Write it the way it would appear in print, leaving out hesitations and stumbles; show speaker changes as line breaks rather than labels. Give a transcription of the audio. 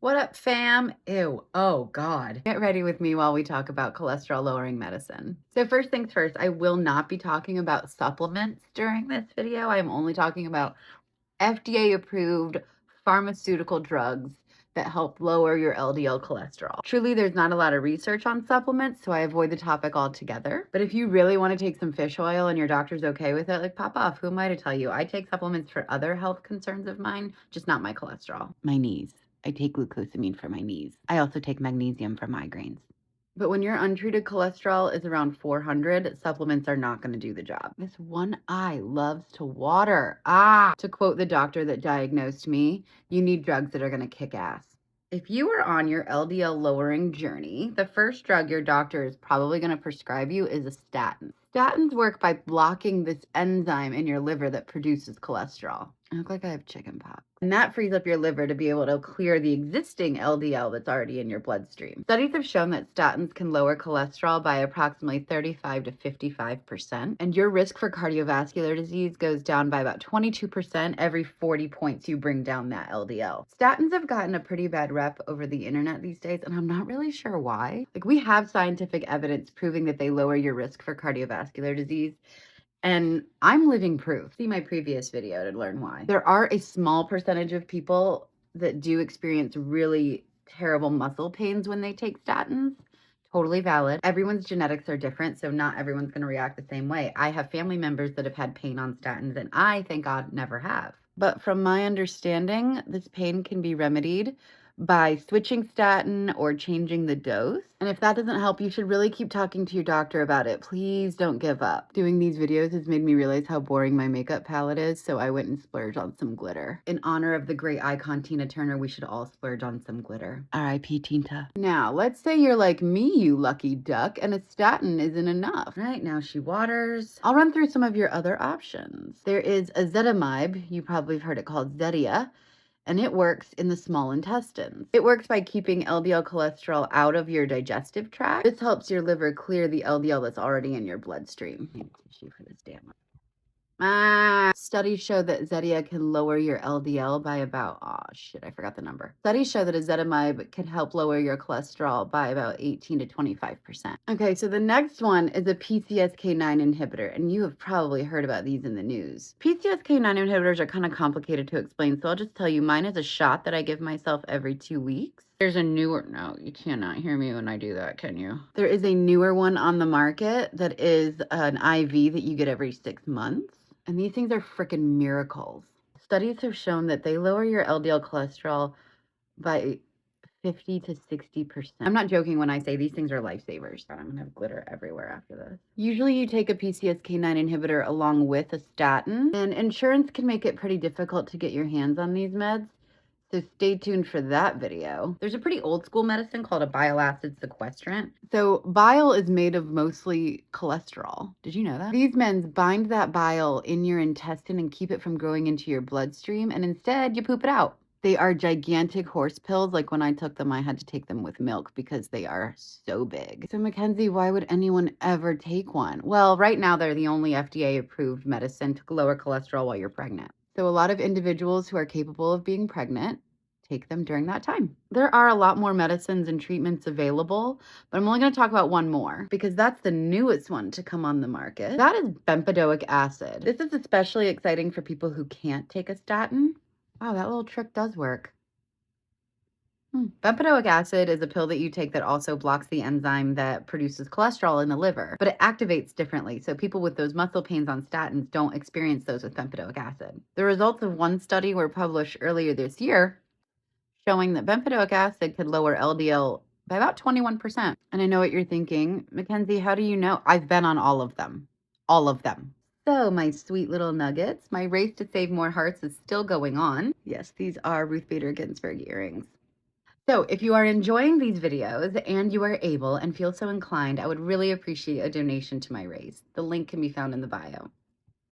What up, fam? Ew. Oh, God. Get ready with me while we talk about cholesterol lowering medicine. So, first things first, I will not be talking about supplements during this video. I am only talking about FDA approved pharmaceutical drugs that help lower your LDL cholesterol. Truly, there's not a lot of research on supplements, so I avoid the topic altogether. But if you really want to take some fish oil and your doctor's okay with it, like pop off. Who am I to tell you? I take supplements for other health concerns of mine, just not my cholesterol. My knees. I take glucosamine for my knees. I also take magnesium for migraines. But when your untreated cholesterol is around 400, supplements are not going to do the job. This one eye loves to water. To quote the doctor that diagnosed me, you need drugs that are going to kick ass. If you are on your LDL lowering journey, the first drug your doctor is probably going to prescribe you is a statin. Statins work by blocking this enzyme in your liver that produces cholesterol. I look like I have chickenpox. And that frees up your liver to be able to clear the existing LDL that's already in your bloodstream. Studies have shown that statins can lower cholesterol by approximately 35 to 55%, and your risk for cardiovascular disease goes down by about 22% every 40 points you bring down that LDL. Statins have gotten a pretty bad rep over the internet these days, and I'm not really sure why. Like, we have scientific evidence proving that they lower your risk for cardiovascular disease, and I'm living proof. See my previous video to learn why. There are a small percentage of people that do experience really terrible muscle pains when they take statins. Totally valid. Everyone's genetics are different, so not everyone's going to react the same way. I have family members that have had pain on statins, and I, thank God, never have. But from my understanding, this pain can be remedied by switching statin or changing the dose. And if that doesn't help, you should really keep talking to your doctor about it. Please don't give up. Doing these videos has made me realize how boring my makeup palette is, so I went and splurged on some glitter. In honor of the great icon Tina Turner, we should all splurge on some glitter. R.I.P. Tinta. Now, let's say you're like me, you lucky duck, and a statin isn't enough. Right now she waters. I'll run through some of your other options. There is ezetimibe. You probably have heard it called Zetia, and it works in the small intestines. It works by keeping LDL cholesterol out of your digestive tract. This helps your liver clear the LDL that's already in your bloodstream. I need tissue for this damn one. Studies show that Zetia can lower your LDL by about, I forgot the number. Studies show that ezetimibe can help lower your cholesterol by about 18 to 25%. Okay, so the next one is a PCSK9 inhibitor, and you have probably heard about these in the news. PCSK9 inhibitors are kind of complicated to explain, so I'll just tell you, mine is a shot that I give myself every 2 weeks. There's a newer, no, you cannot hear me when I do that, can you? There is a newer one on the market that is an IV that you get every 6 months. And these things are freaking miracles. Studies have shown that they lower your LDL cholesterol by 50 to 60%. I'm not joking when I say these things are lifesavers. I'm gonna have glitter everywhere after this. Usually you take a PCSK9 inhibitor along with a statin, and insurance can make it pretty difficult to get your hands on these meds. So stay tuned for that video. There's a pretty old school medicine called a bile acid sequestrant. So bile is made of mostly cholesterol. Did you know that? These meds bind that bile in your intestine and keep it from growing into your bloodstream, and instead you poop it out. They are gigantic horse pills. Like when I took them, I had to take them with milk because they are so big. So Mackenzie, why would anyone ever take one? Well, right now they're the only FDA approved medicine to lower cholesterol while you're pregnant. So a lot of individuals who are capable of being pregnant take them during that time. There are a lot more medicines and treatments available, but I'm only going to talk about one more because that's the newest one to come on the market. That is bempedoic acid. This is especially exciting for people who can't take a statin. Wow, that little trick does work. Bempedoic acid is a pill that you take that also blocks the enzyme that produces cholesterol in the liver, but it activates differently. So people with those muscle pains on statins don't experience those with bempedoic acid. The results of one study were published earlier this year showing that bempedoic acid could lower LDL by about 21%. And I know what you're thinking, Mackenzie, how do you know? I've been on all of them. All of them. So, my sweet little nuggets, my race to save more hearts is still going on. Yes, these are Ruth Bader Ginsburg earrings. So if you are enjoying these videos and you are able and feel so inclined, I would really appreciate a donation to my race. The link can be found in the bio.